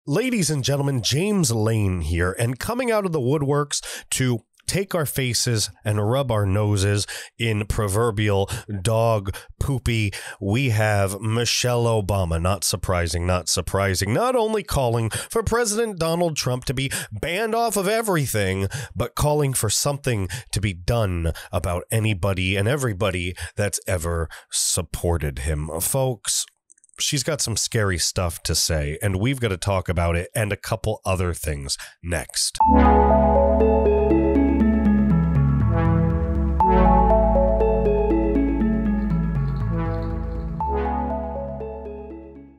Ladies and gentlemen, James Lane here, and coming out of the woodworks to take our faces and rub our noses in proverbial dog poopy, we have Michelle Obama. Not surprising, not surprising. Not only calling for President Donald Trump to be banned off of everything, but calling for something to be done about anybody and everybody that's ever supported him. Folks, she's got some scary stuff to say, and we've got to talk about it and a couple other things next.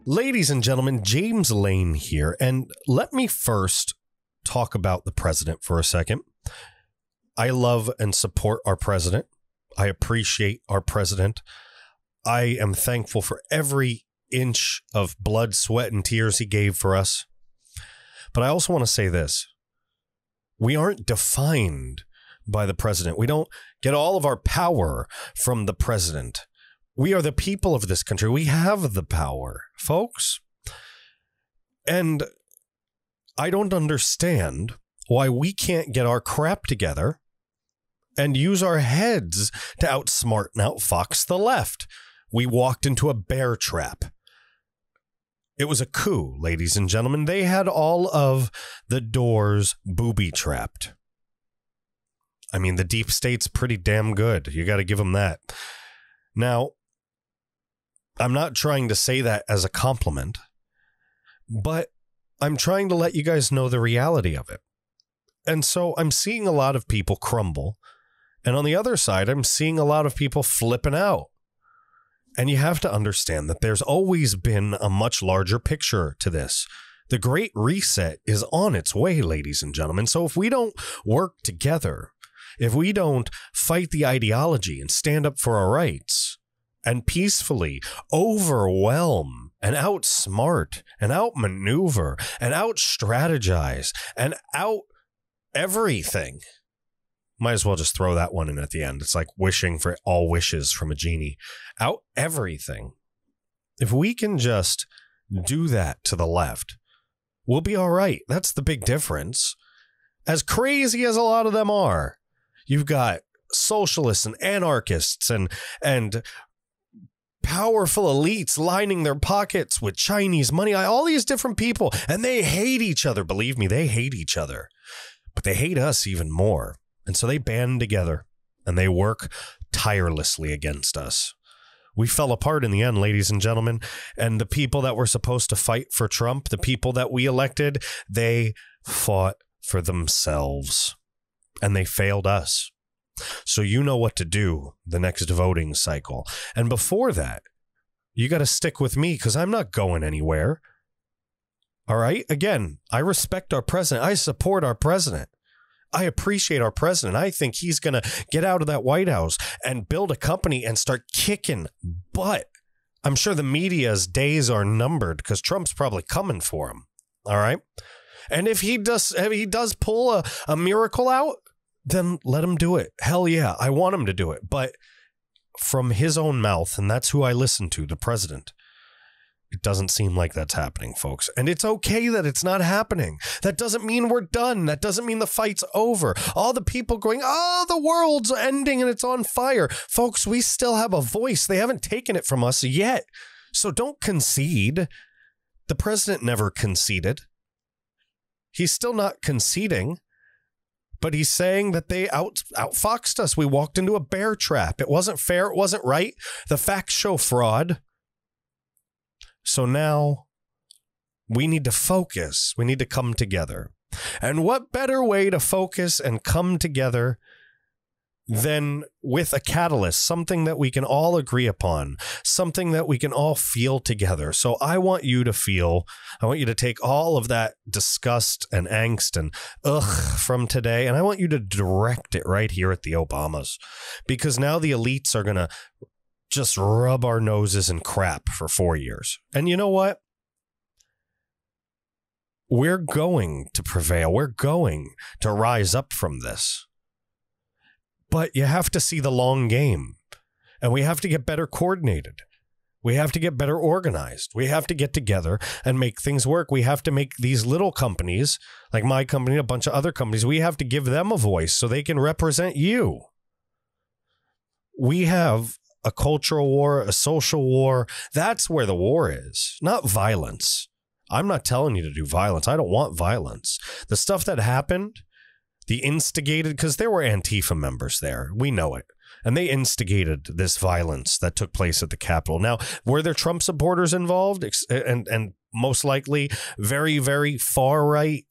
Ladies and gentlemen, James Lane here, and let me first talk about the president for a second. I love and support our president. I appreciate our president. I am thankful for every inch of blood, sweat, and tears he gave for us. But I also want to say this. We aren't defined by the president. We don't get all of our power from the president. We are the people of this country. We have the power, folks. And I don't understand why we can't get our crap together and use our heads to outsmart and outfox the left. We walked into a bear trap. It was a coup, ladies and gentlemen. They had all of the doors booby-trapped. I mean, the deep state's pretty damn good. You got to give them that. Now, I'm not trying to say that as a compliment, but I'm trying to let you guys know the reality of it. And so I'm seeing a lot of people crumble. And on the other side, I'm seeing a lot of people flipping out. And you have to understand that there's always been a much larger picture to this. The Great Reset is on its way, ladies and gentlemen. So if we don't work together, if we don't fight the ideology and stand up for our rights and peacefully overwhelm and outsmart and outmaneuver and out-strategize and out everything, might as well just throw that one in at the end. It's like wishing for all wishes from a genie. Out everything. If we can just do that to the left, we'll be all right. That's the big difference. As crazy as a lot of them are, you've got socialists and anarchists and powerful elites lining their pockets with Chinese money, all these different people, and they hate each other. Believe me, they hate each other, but they hate us even more. And so they band together and they work tirelessly against us. We fell apart in the end, ladies and gentlemen, and the people that were supposed to fight for Trump, the people that we elected, they fought for themselves and they failed us. So you know what to do the next voting cycle. And before that, you got to stick with me because I'm not going anywhere. All right. Again, I respect our president. I support our president. I appreciate our president. I think he's going to get out of that White House and build a company and start kicking butt. I'm sure the media's days are numbered because Trump's probably coming for him. All right. And if he does pull a miracle out, then let him do it. Hell yeah, I want him to do it. But from his own mouth, and that's who I listen to, the president, it doesn't seem like that's happening, folks. And it's okay that it's not happening. That doesn't mean we're done. That doesn't mean the fight's over. All the people going, oh, the world's ending and it's on fire. Folks, we still have a voice. They haven't taken it from us yet. So don't concede. The president never conceded. He's still not conceding. But he's saying that they outfoxed us. We walked into a bear trap. It wasn't fair. It wasn't right. The facts show fraud. So now we need to focus. We need to come together. And what better way to focus and come together than with a catalyst, something that we can all agree upon, something that we can all feel together. So I want you to take all of that disgust and angst and from today, and I want you to direct it right here at the Obamas, because now the elites are going to just rub our noses in crap for 4 years. And you know what? We're going to prevail. We're going to rise up from this. But you have to see the long game, and we have to get better coordinated. We have to get better organized. We have to get together and make things work. We have to make these little companies, like my company, a bunch of other companies, we have to give them a voice so they can represent you. We have a cultural war, a social war. That's where the war is, not violence. I'm not telling you to do violence. I don't want violence. The stuff that happened, the instigated, because there were Antifa members there. We know it. And they instigated this violence that took place at the Capitol. Now, were there Trump supporters involved? And most likely very, very far right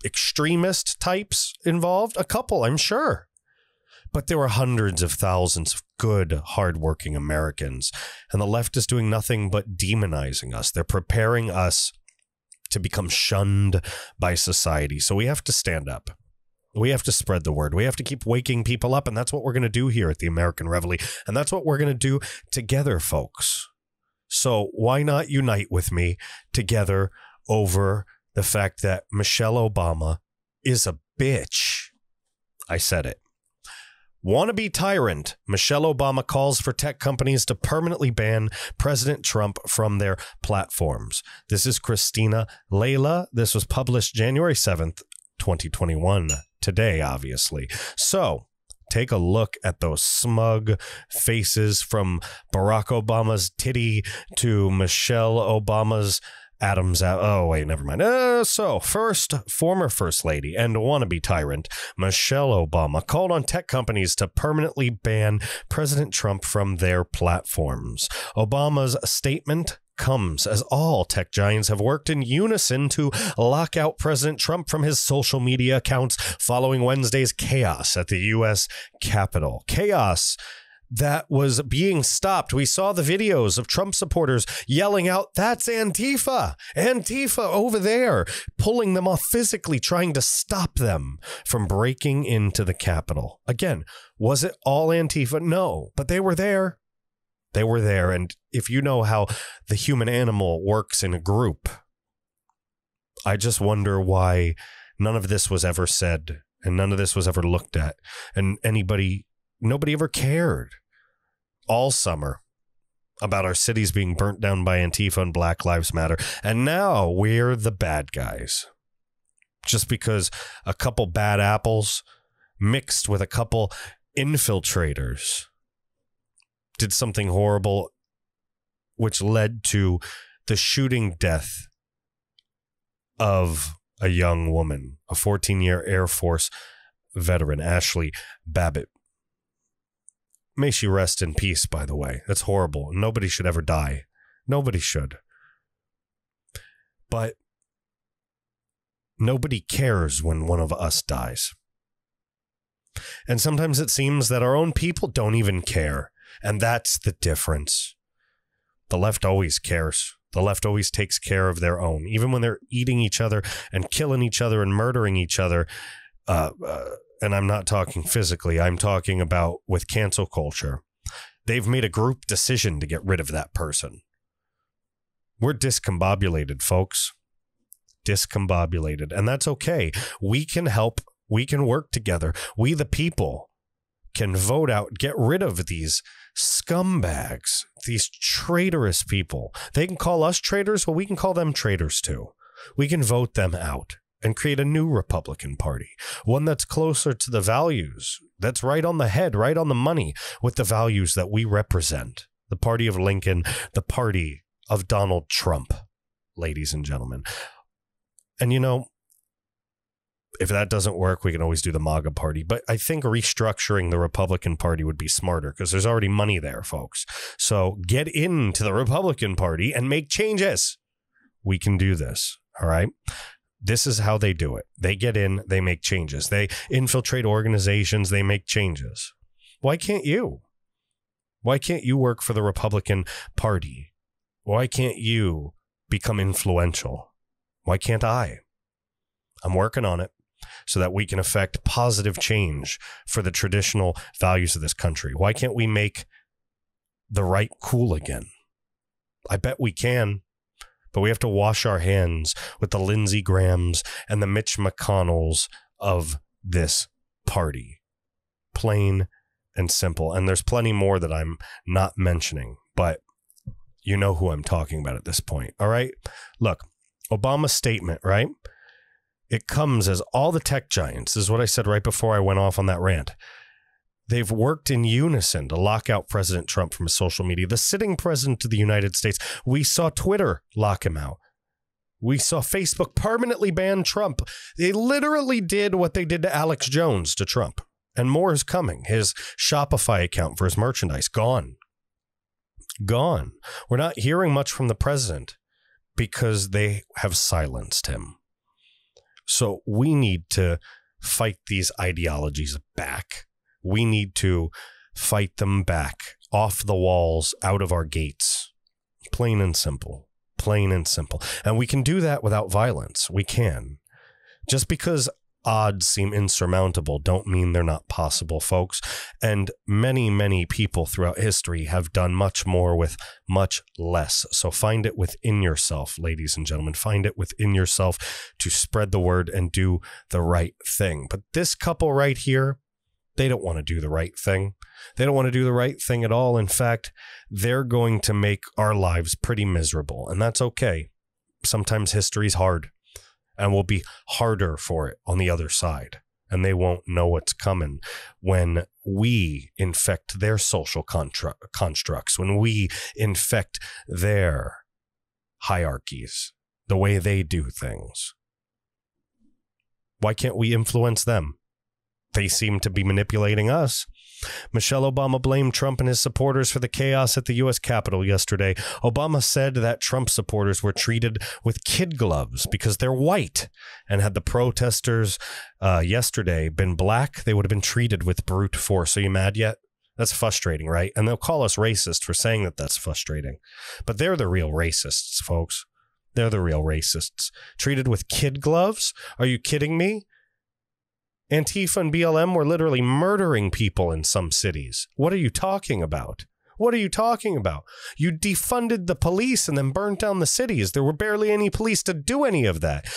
extremist types involved? A couple, I'm sure. But there were hundreds of thousands of good, hardworking Americans. And the left is doing nothing but demonizing us. They're preparing us to become shunned by society. So we have to stand up. We have to spread the word. We have to keep waking people up. And that's what we're going to do here at the American Reveille. And that's what we're going to do together, folks. So why not unite with me together over the fact that Michelle Obama is a bitch? I said it. Wannabe tyrant. Michelle Obama calls for tech companies to permanently ban President Trump from their platforms. This is Christina Layla. This was published January 7th, 2021. Today, obviously. So take a look at those smug faces from Barack Obama's titty to Michelle Obama's Adams. Oh, wait, never mind. So first, former First Lady and wannabe tyrant Michelle Obama called on tech companies to permanently ban President Trump from their platforms. Obama's statement comes as all tech giants have worked in unison to lock out President Trump from his social media accounts following Wednesday's chaos at the U.S. Capitol. Chaos that was being stopped. We saw the videos of Trump supporters yelling out, "That's Antifa! Antifa over there!" Pulling them off physically, trying to stop them from breaking into the Capitol. Again, was it all Antifa? No, but they were there. They were there. And if you know how the human animal works in a group, I just wonder why none of this was ever said and none of this was ever looked at. And nobody ever cared all summer about our cities being burnt down by Antifa and Black Lives Matter. And now we're the bad guys. Just because a couple bad apples mixed with a couple infiltrators did something horrible, which led to the shooting death of a young woman, a 14-year Air Force veteran, Ashley Babbitt. May she rest in peace, by the way. That's horrible. Nobody should ever die. Nobody should. But nobody cares when one of us dies. And sometimes it seems that our own people don't even care. And that's the difference. The left always cares. The left always takes care of their own. Even when they're eating each other and killing each other and murdering each other. And I'm not talking physically. I'm talking about with cancel culture. They've made a group decision to get rid of that person. We're discombobulated, folks. Discombobulated. And that's okay. We can help. We can work together. We, the people, can vote out, get rid of these scumbags, these traitorous people. They can call us traitors. Well, we can call them traitors too. We can vote them out and create a new Republican Party, one that's closer to the values, that's right on the head, right on the money with the values that we represent. The party of Lincoln, the party of Donald Trump, ladies and gentlemen. And, you know, if that doesn't work, we can always do the MAGA party. But I think restructuring the Republican Party would be smarter because there's already money there, folks. So get into the Republican Party and make changes. We can do this. All right. This is how they do it. They get in, they make changes. They infiltrate organizations, they make changes. Why can't you? Why can't you work for the Republican Party? Why can't you become influential? Why can't I? I'm working on it so that we can affect positive change for the traditional values of this country. Why can't we make the right cool again? I bet we can. But we have to wash our hands with the Lindsey Grahams and the Mitch McConnells of this party. Plain and simple. And there's plenty more that I'm not mentioning. but you know who I'm talking about at this point. All right. Look, Obama's statement, right? It comes as all the tech giants, this is what I said right before I went off on that rant. They've worked in unison to lock out President Trump from social media. The sitting president of the United States, we saw Twitter lock him out. We saw Facebook permanently ban Trump. They literally did what they did to Alex Jones to Trump. And more is coming. His Shopify account for his merchandise, gone. Gone. We're not hearing much from the president because they have silenced him. So we need to fight these ideologies back. We need to fight them back, off the walls, out of our gates. Plain and simple. Plain and simple. And we can do that without violence. We can. Just because odds seem insurmountable don't mean they're not possible, folks. And many, many people throughout history have done much more with much less. So find it within yourself, ladies and gentlemen. Find it within yourself to spread the word and do the right thing. But this couple right here, they don't want to do the right thing. They don't want to do the right thing at all. In fact, they're going to make our lives pretty miserable. And that's okay. Sometimes history's hard and will be harder for it on the other side. And they won't know what's coming when we infect their social constructs, when we infect their hierarchies, the way they do things. Why can't we influence them? They seem to be manipulating us. Michelle Obama blamed Trump and his supporters for the chaos at the U.S. Capitol yesterday. Obama said that Trump supporters were treated with kid gloves because they're white. And had the protesters yesterday been black, they would have been treated with brute force. Are you mad yet? That's frustrating, right? And they'll call us racist for saying that that's frustrating. But they're the real racists, folks. They're the real racists. Treated with kid gloves? Are you kidding me? Antifa and BLM were literally murdering people in some cities. What are you talking about? What are you talking about? You defunded the police and then burned down the cities. There were barely any police to do any of that.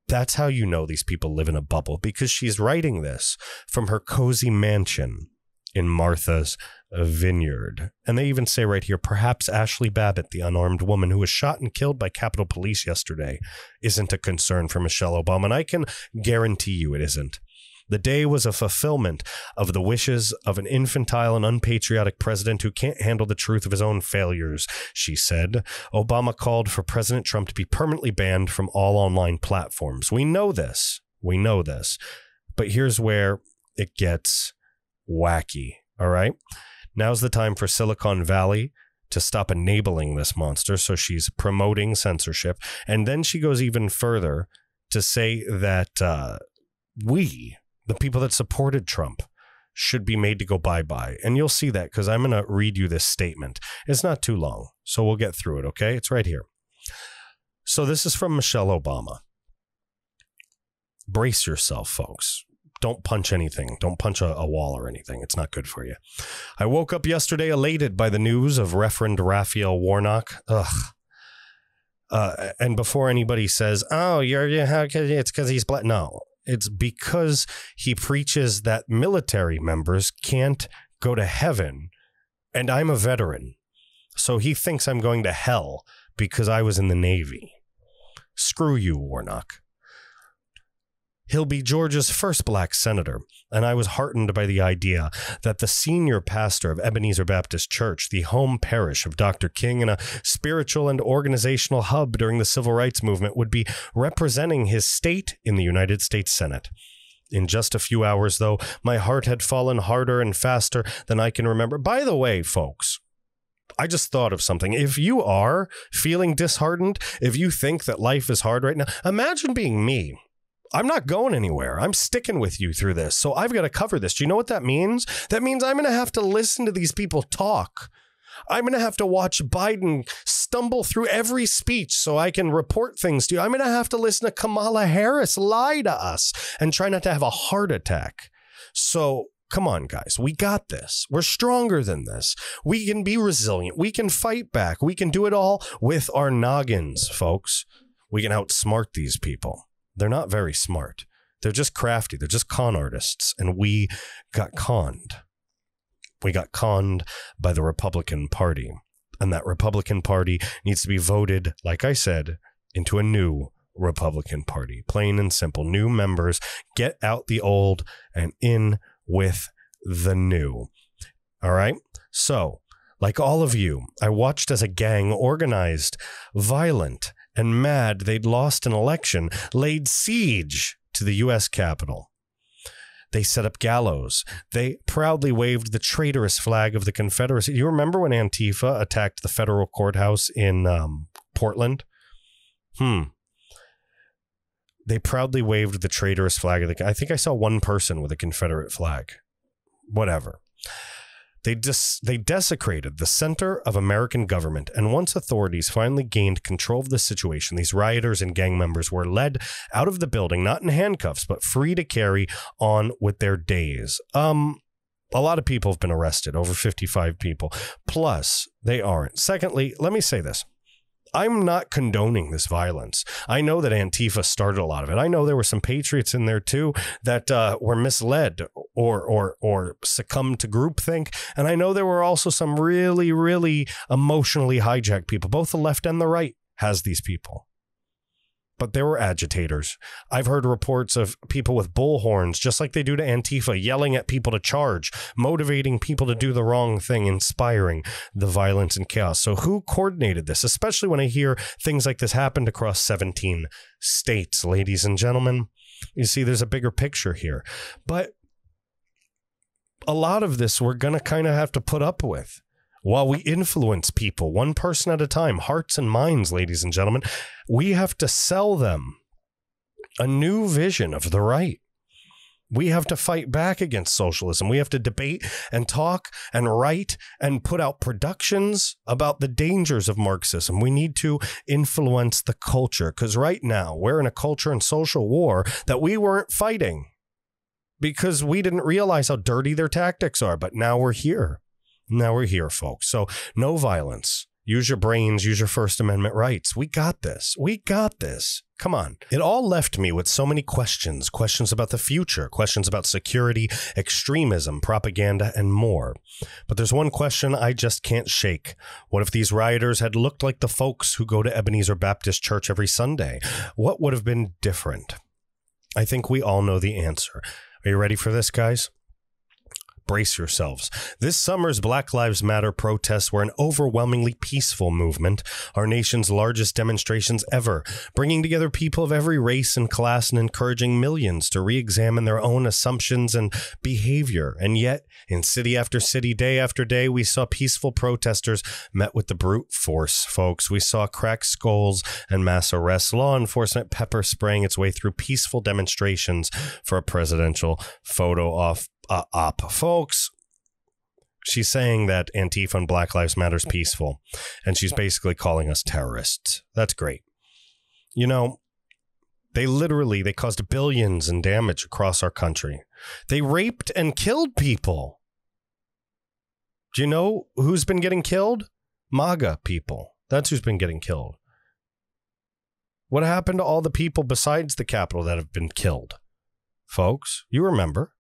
That's how you know these people live in a bubble, because she's writing this from her cozy mansion in Martha's Vineyard. And they even say right here, perhaps Ashley Babbitt, the unarmed woman who was shot and killed by Capitol Police yesterday, isn't a concern for Michelle Obama. And I can guarantee you it isn't. The day was a fulfillment of the wishes of an infantile and unpatriotic president who can't handle the truth of his own failures, she said. Obama called for President Trump to be permanently banned from all online platforms. We know this. We know this. But here's where it gets wacky. All right. Now's the time for Silicon Valley to stop enabling this monster. So she's promoting censorship. And then she goes even further to say that we, the people that supported Trump, should be made to go bye-bye. And you'll see that because I'm going to read you this statement. It's not too long, so we'll get through it, okay? It's right here. So this is from Michelle Obama. Brace yourself, folks. Don't punch anything. Don't punch a wall or anything. It's not good for you. I woke up yesterday elated by the news of Reverend Raphael Warnock. And before anybody says, oh, it's because he's black. No. It's because he preaches that military members can't go to heaven, and I'm a veteran. So he thinks I'm going to hell because I was in the Navy. Screw you, Warnock. He'll be Georgia's first black senator, and I was heartened by the idea that the senior pastor of Ebenezer Baptist Church, the home parish of Dr. King and a spiritual and organizational hub during the civil rights movement, would be representing his state in the United States Senate. In just a few hours, though, my heart had fallen harder and faster than I can remember. By the way, folks, I just thought of something. If you are feeling disheartened, if you think that life is hard right now, imagine being me. I'm not going anywhere. I'm sticking with you through this. So I've got to cover this. Do you know what that means? That means I'm going to have to listen to these people talk. I'm going to have to watch Biden stumble through every speech so I can report things to you. I'm going to have to listen to Kamala Harris lie to us and try not to have a heart attack. So come on, guys. We got this. We're stronger than this. We can be resilient. We can fight back. We can do it all with our noggins, folks. We can outsmart these people. They're not very smart. They're just crafty. They're just con artists. And we got conned. We got conned by the Republican Party. And that Republican Party needs to be voted, like I said, into a new Republican Party. Plain and simple. New members, get out the old and in with the new. All right? So, like all of you, I watched as a gang, organized, violent, and mad they'd lost an election, laid siege to the U.S. Capitol. They set up gallows. They proudly waved the traitorous flag of the Confederacy. You remember when Antifa attacked the federal courthouse in Portland? They proudly waved the traitorous flag of the... I think I saw one person with a Confederate flag. Whatever. They desecrated the center of American government, and once authorities finally gained control of the situation, these rioters and gang members were led out of the building, not in handcuffs, but free to carry on with their days. A lot of people have been arrested, over 55 people. Plus, they aren't. Secondly, let me say this. I'm not condoning this violence. I know that Antifa started a lot of it. I know there were some patriots in there too that were misled or succumbed to groupthink. And I know there were also some really, really emotionally hijacked people. Both the left and the right has these people. But there were agitators. I've heard reports of people with bullhorns, just like they do to Antifa, yelling at people to charge, motivating people to do the wrong thing, inspiring the violence and chaos. So who coordinated this? Especially when I hear things like this happened across 17 states, ladies and gentlemen. You see, there's a bigger picture here. But a lot of this we're going to kind of have to put up with. While we influence people, one person at a time, hearts and minds, ladies and gentlemen, we have to sell them a new vision of the right. We have to fight back against socialism. We have to debate and talk and write and put out productions about the dangers of Marxism. We need to influence the culture, because right now we're in a culture and social war that we weren't fighting because we didn't realize how dirty their tactics are. But now we're here. Now we're here, folks. So no violence. Use your brains. Use your First Amendment rights. We got this. We got this. Come on. It all left me with so many questions. Questions about the future. Questions about security, extremism, propaganda, and more. But there's one question I just can't shake. What if these rioters had looked like the folks who go to Ebenezer Baptist Church every Sunday? What would have been different? I think we all know the answer. Are you ready for this, guys? Brace yourselves. This summer's Black Lives Matter protests were an overwhelmingly peaceful movement, our nation's largest demonstrations ever, bringing together people of every race and class and encouraging millions to re-examine their own assumptions and behavior. And yet, in city after city, day after day, we saw peaceful protesters met with the brute force, folks. We saw cracked skulls and mass arrests, law enforcement pepper spraying its way through peaceful demonstrations for a presidential photo op. Folks, she's saying that Antifa and Black Lives Matter is peaceful, and she's basically calling us terrorists. That's great. You know, they caused billions in damage across our country. They raped and killed people. Do you know who's been getting killed? MAGA people. That's who's been getting killed. What happened to all the people besides the Capitol that have been killed? Folks, you remember.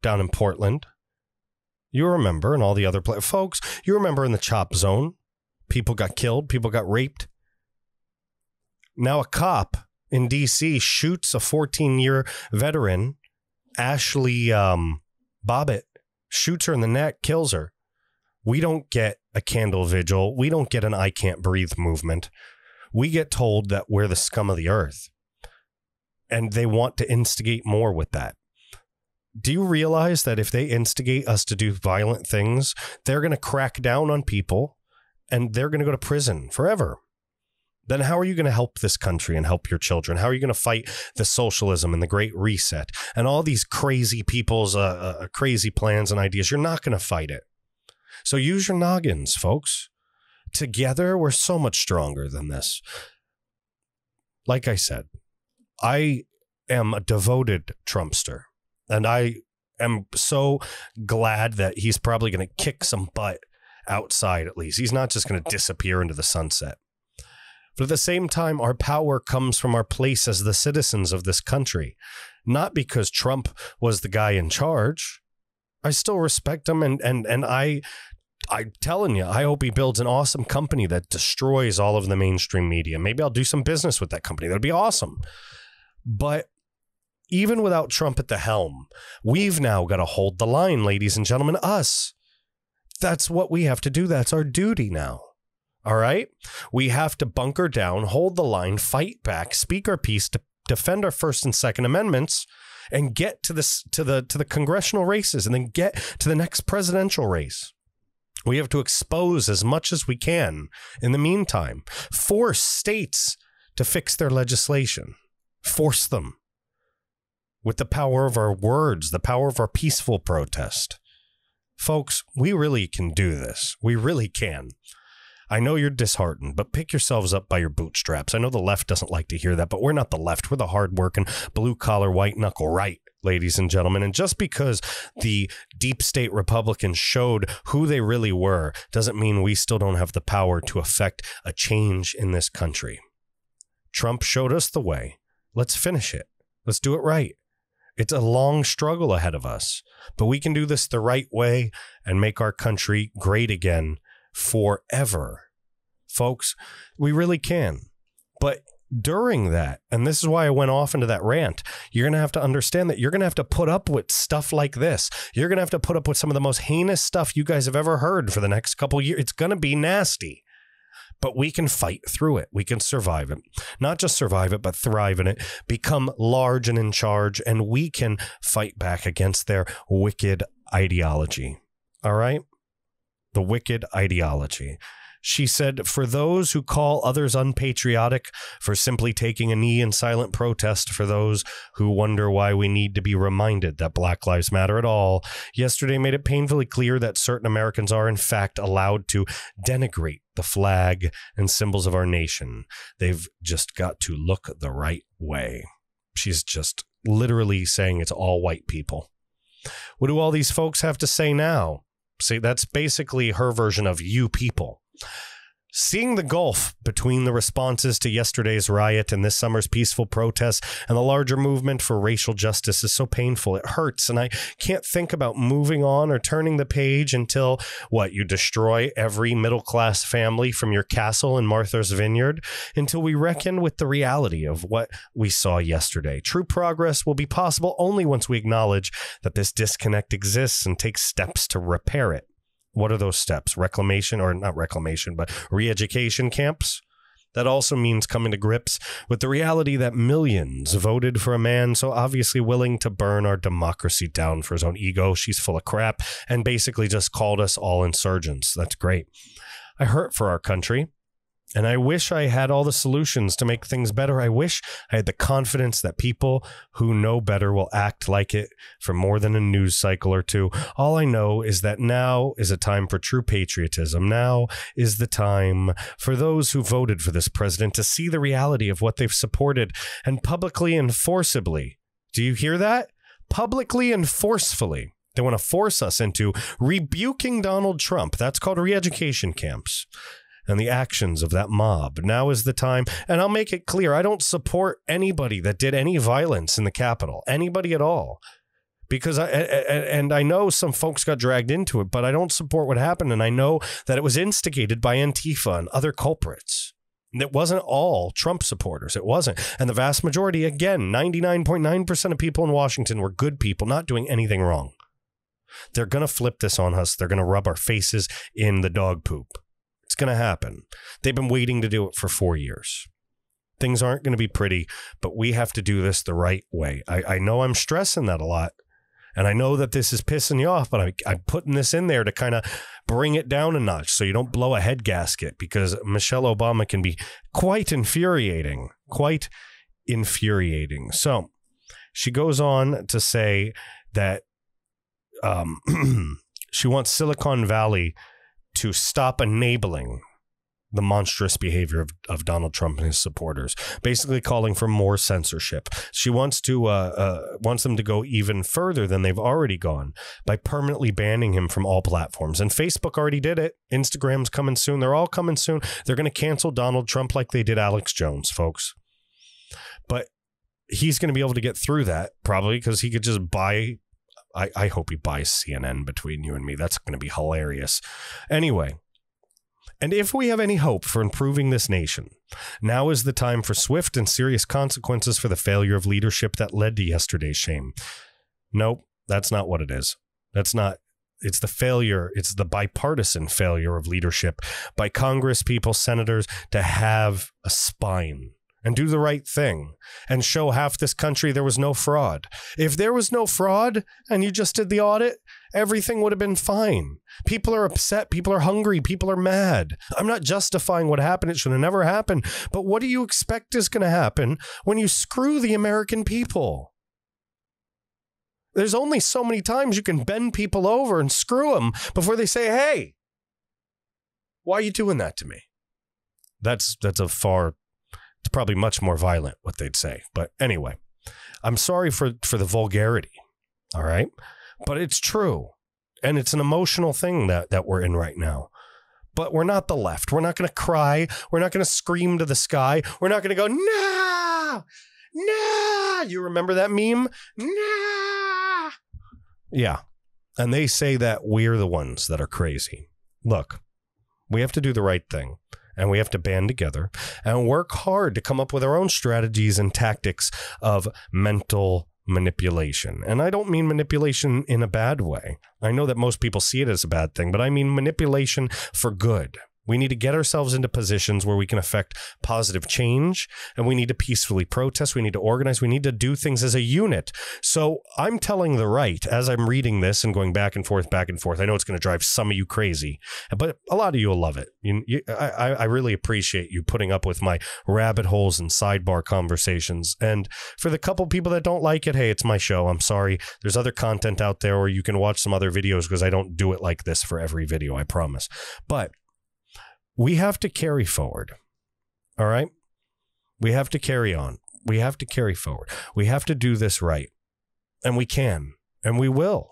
Down in Portland. You remember, and all the other folks, you remember in the chop zone, people got killed, people got raped. Now a cop in D.C. shoots a 14-year veteran, Ashley Bobbitt, shoots her in the neck, kills her. We don't get a candle vigil. We don't get an I can't breathe movement. We get told that we're the scum of the earth. And they want to instigate more with that. Do you realize that if they instigate us to do violent things, they're going to crack down on people and they're going to go to prison forever? Then how are you going to help this country and help your children? How are you going to fight the socialism and the Great Reset and all these crazy people's crazy plans and ideas? You're not going to fight it. So use your noggins, folks. Together, we're so much stronger than this. Like I said, I am a devoted Trumpster. And I am so glad that he's probably going to kick some butt outside, at least. He's not just going to disappear into the sunset. But at the same time, our power comes from our place as the citizens of this country. Not because Trump was the guy in charge. I still respect him and I I'm telling you, I hope he builds an awesome company that destroys all of the mainstream media. Maybe I'll do some business with that company. That'd be awesome. But even without Trump at the helm, we've now got to hold the line, ladies and gentlemen, us. That's what we have to do. That's our duty now. All right? We have to bunker down, hold the line, fight back, speak our piece, to defend our First and Second Amendments, and get to the congressional races, and then get to the next presidential race. We have to expose as much as we can. In the meantime, force states to fix their legislation. Force them with the power of our words, the power of our peaceful protest. Folks, we really can do this. We really can. I know you're disheartened, but pick yourselves up by your bootstraps. I know the left doesn't like to hear that, but we're not the left. We're the hardworking, blue-collar, white-knuckle right, ladies and gentlemen. And just because the deep state Republicans showed who they really were doesn't mean we still don't have the power to affect a change in this country. Trump showed us the way. Let's finish it. Let's do it right. It's a long struggle ahead of us, but we can do this the right way and make our country great again forever. Folks, we really can. But during that, and this is why I went off into that rant, you're going to have to understand that you're going to have to put up with stuff like this. You're going to have to put up with some of the most heinous stuff you guys have ever heard for the next couple of years. It's going to be nasty. But we can fight through it. We can survive it. Not just survive it, but thrive in it. Become large and in charge. And we can fight back against their wicked ideology. All right? The wicked ideology. She said, for those who call others unpatriotic for simply taking a knee in silent protest, for those who wonder why we need to be reminded that Black Lives Matter at all, yesterday made it painfully clear that certain Americans are in fact allowed to denigrate the flag and symbols of our nation. They've just got to look the right way. She's just literally saying it's all white people. What do all these folks have to say now? See, that's basically her version of you people. Seeing the gulf between the responses to yesterday's riot and this summer's peaceful protest and the larger movement for racial justice is so painful. It hurts, and I can't think about moving on or turning the page until, you destroy every middle-class family from your castle in Martha's Vineyard, until we reckon with the reality of what we saw yesterday. True progress will be possible only once we acknowledge that this disconnect exists and take steps to repair it. What are those steps? Reclamation, or not reclamation, but re-education camps? That also means coming to grips with the reality that millions voted for a man so obviously willing to burn our democracy down for his own ego. She's full of crap and basically just called us all insurgents. That's great. I hurt for our country. And I wish I had all the solutions to make things better. I wish I had the confidence that people who know better will act like it for more than a news cycle or two. All I know is that now is a time for true patriotism. Now is the time for those who voted for this president to see the reality of what they've supported and publicly and forcibly. Do you hear that? Publicly and forcefully. They want to force us into rebuking Donald Trump. That's called re-education camps. And the actions of that mob. Now is the time, and I'll make it clear, I don't support anybody that did any violence in the Capitol, anybody at all, because I know some folks got dragged into it, but I don't support what happened, and I know that it was instigated by Antifa and other culprits. And it wasn't all Trump supporters. It wasn't. And the vast majority, again, 99.9% of people in Washington were good people, not doing anything wrong. They're going to flip this on us. They're going to rub our faces in the dog poop. It's going to happen. They've been waiting to do it for 4 years. Things aren't going to be pretty, but we have to do this the right way. I know I'm stressing that a lot, and I know that this is pissing you off, but I'm putting this in there to kind of bring it down a notch so you don't blow a head gasket, because Michelle Obama can be quite infuriating. So she goes on to say that she wants Silicon Valley to stop enabling the monstrous behavior of Donald Trump and his supporters, basically calling for more censorship. She wants them to go even further than they've already gone by permanently banning him from all platforms. And Facebook already did it. Instagram's coming soon. They're all coming soon. They're going to cancel Donald Trump like they did Alex Jones, folks. But he's going to be able to get through that probably because he could just buy I hope he buys CNN between you and me. That's going to be hilarious. Anyway, and if we have any hope for improving this nation, now is the time for swift and serious consequences for the failure of leadership that led to yesterday's shame. Nope, that's not what it is. That's not. It's the failure. It's the bipartisan failure of leadership by Congress people, senators, to have a spine and do the right thing and show half this country there was no fraud. If there was no fraud and you just did the audit, everything would have been fine. People are upset. People are hungry. People are mad. I'm not justifying what happened. It should have never happened. But what do you expect is going to happen when you screw the American people? There's only so many times you can bend people over and screw them before they say, hey, why are you doing that to me? That's it's probably much more violent what they'd say. But anyway, I'm sorry for the vulgarity. All right. But it's true. And it's an emotional thing that we're in right now. But we're not the left. We're not going to cry. We're not going to scream to the sky. We're not going to go, no, no. You remember that meme? No. Yeah. And they say that we're the ones that are crazy. Look, we have to do the right thing. And we have to band together and work hard to come up with our own strategies and tactics of mental manipulation. And I don't mean manipulation in a bad way. I know that most people see it as a bad thing, but I mean manipulation for good. We need to get ourselves into positions where we can affect positive change, and we need to peacefully protest. We need to organize. We need to do things as a unit. So I'm telling the right, as I'm reading this and going back and forth. I know it's going to drive some of you crazy, but a lot of you will love it. I really appreciate you putting up with my rabbit holes and sidebar conversations. And for the couple people that don't like it, hey, it's my show. I'm sorry. There's other content out there where you can watch some other videos because I don't do it like this for every video, I promise. But we have to carry forward. All right? We have to carry on. We have to carry forward. We have to do this right. And we can. And we will.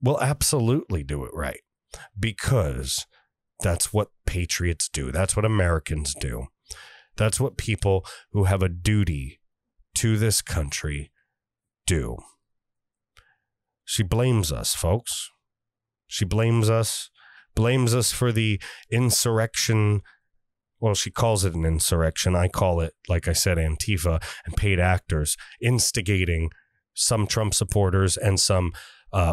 We'll absolutely do it right. Because that's what patriots do. That's what Americans do. That's what people who have a duty to this country do. She blames us, folks. She blames us for the insurrection. Well, she calls it an insurrection. I call it, like I said, Antifa and paid actors instigating some Trump supporters and some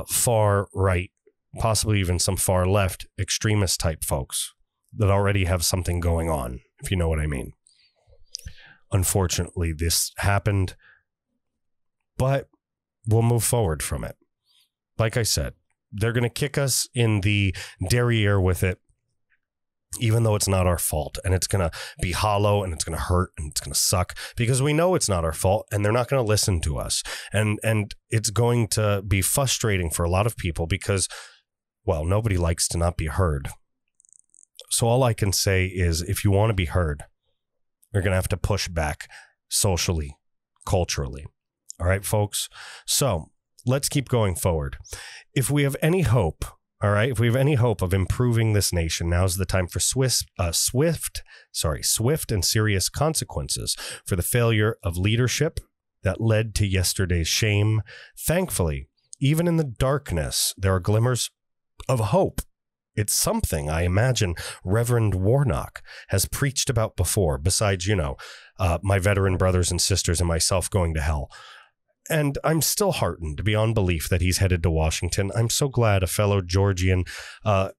far right, possibly even some far left extremist type folks that already have something going on, if you know what I mean. Unfortunately, this happened, but we'll move forward from it. Like I said, they're going to kick us in the derriere with it, even though it's not our fault. And it's going to be hollow and it's going to hurt and it's going to suck because we know it's not our fault and they're not going to listen to us. And it's going to be frustrating for a lot of people because, well, nobody likes to not be heard. So all I can say is if you want to be heard, you're going to have to push back socially, culturally. All right, folks? So let's keep going forward. If we have any hope, all right, if we have any hope of improving this nation, now's the time for swift and serious consequences for the failure of leadership that led to yesterday's shame. Thankfully, even in the darkness, there are glimmers of hope. It's something I imagine Reverend Warnock has preached about before, besides, my veteran brothers and sisters and myself going to hell. And I'm still heartened beyond belief that he's headed to Washington. I'm so glad a fellow Georgian,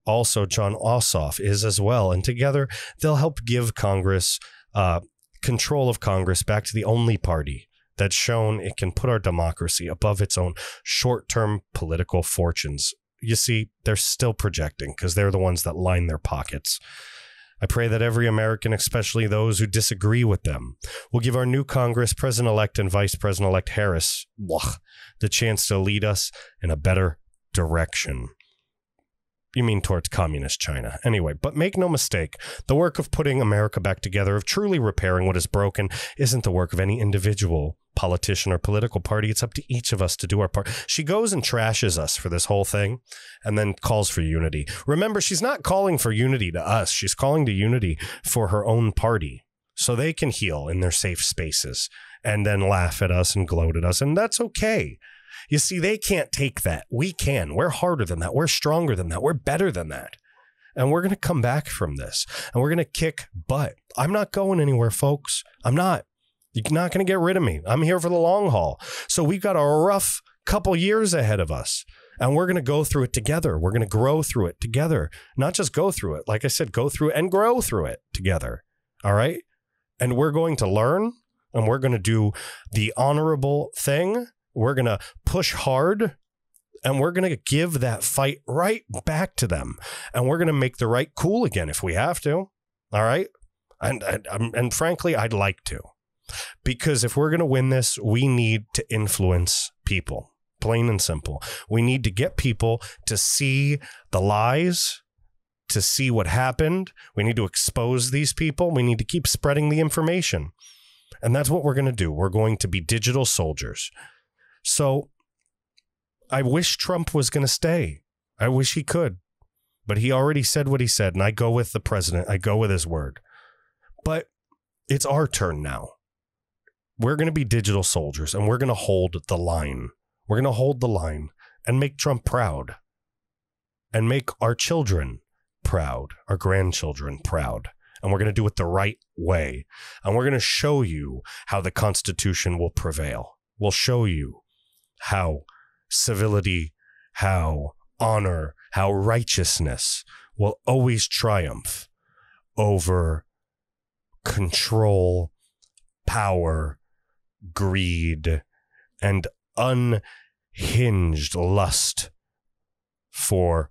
also John Ossoff, is as well. And together they'll help give Congress control of Congress back to the only party that's shown it can put our democracy above its own short-term political fortunes. You see, they're still projecting because they're the ones that line their pockets. I pray that every American, especially those who disagree with them, will give our new Congress, President-elect and Vice President-elect Harris, the chance to lead us in a better direction. You mean towards communist China. Anyway, but make no mistake, the work of putting America back together, of truly repairing what is broken, isn't the work of any individual politician or political party. It's up to each of us to do our part. She goes and trashes us for this whole thing and then calls for unity. Remember, she's not calling for unity to us. She's calling to unity for her own party so they can heal in their safe spaces and then laugh at us and gloat at us. And that's okay. You see, they can't take that. We can. We're harder than that. We're stronger than that. We're better than that. And we're going to come back from this. And we're going to kick butt. I'm not going anywhere, folks. I'm not. You're not going to get rid of me. I'm here for the long haul. So we've got a rough couple years ahead of us. And we're going to go through it together. We're going to grow through it together. Not just go through it. Like I said, go through it and grow through it together. All right? And we're going to learn. And we're going to do the honorable thing. We're going to push hard, and we're going to give that fight right back to them. And we're going to make the right cool again if we have to. All right. And frankly, I'd like to, because if we're going to win this, we need to influence people, plain and simple. We need to get people to see the lies, to see what happened. We need to expose these people. We need to keep spreading the information. And that's what we're going to do. We're going to be digital soldiers. So I wish Trump was going to stay. I wish he could. But he already said what he said, and I go with the president. I go with his word. But it's our turn now. We're going to be digital soldiers, and we're going to hold the line. We're going to hold the line and make Trump proud. And make our children proud, our grandchildren proud. And we're going to do it the right way. And we're going to show you how the Constitution will prevail. We'll show you how civility, how honor, how righteousness will always triumph over control, power, greed, and unhinged lust for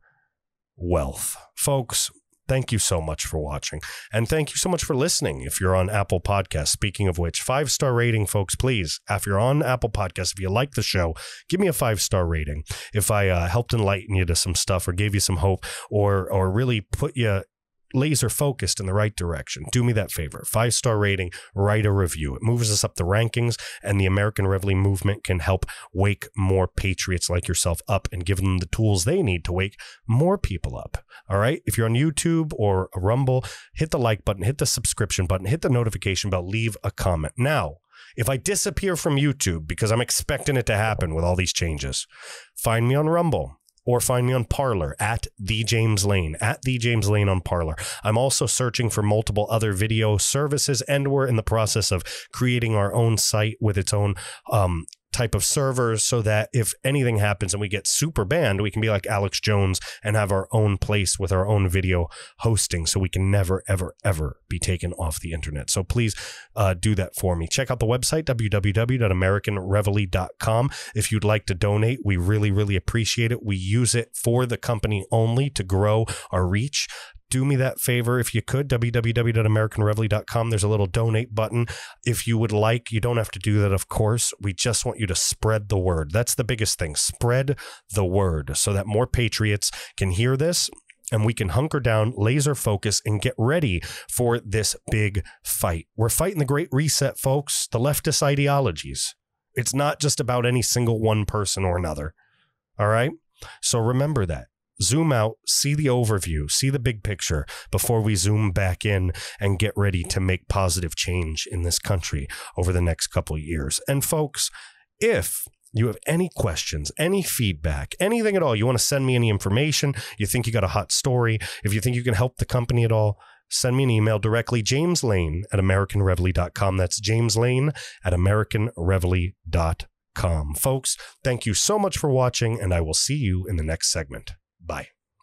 wealth. Folks, thank you so much for watching. And thank you so much for listening if you're on Apple Podcasts. Speaking of which, 5-star rating, folks, please. If you're on Apple Podcasts, if you like the show, give me a 5-star rating. If I helped enlighten you to some stuff or gave you some hope or really put you laser focused in the right direction, do me that favor. 5-star rating, write a review. It moves us up the rankings, and the American Reveille movement can help wake more patriots like yourself up and give them the tools they need to wake more people up. All right. If you're on YouTube or Rumble, hit the like button, hit the subscription button, hit the notification bell, leave a comment. Now, if I disappear from YouTube, because I'm expecting it to happen with all these changes, find me on Rumble. Or find me on Parler at The James Lane on Parler. I'm also searching for multiple other video services, and we're in the process of creating our own site with its own type of servers, so that if anything happens and we get super banned, we can be like Alex Jones and have our own place with our own video hosting, so we can never, ever, ever be taken off the internet. So please do that for me. Check out the website, www.americanreveille.com. If you'd like to donate, we really, really appreciate it. We use it for the company only to grow our reach. Do me that favor if you could, www.americanreveille.com. There's a little donate button. If you would like, you don't have to do that, of course. We just want you to spread the word. That's the biggest thing. Spread the word so that more patriots can hear this, and we can hunker down, laser focus, and get ready for this big fight. We're fighting the Great Reset, folks, the leftist ideologies. It's not just about any single one person or another. All right? So remember that. Zoom out, see the overview, see the big picture before we zoom back in and get ready to make positive change in this country over the next couple of years. And folks, if you have any questions, any feedback, anything at all, you want to send me any information, you think you got a hot story, if you think you can help the company at all, send me an email directly, jameslane@americanreveille.com. That's jameslane@americanreveille.com. Folks, thank you so much for watching, and I will see you in the next segment. Bye.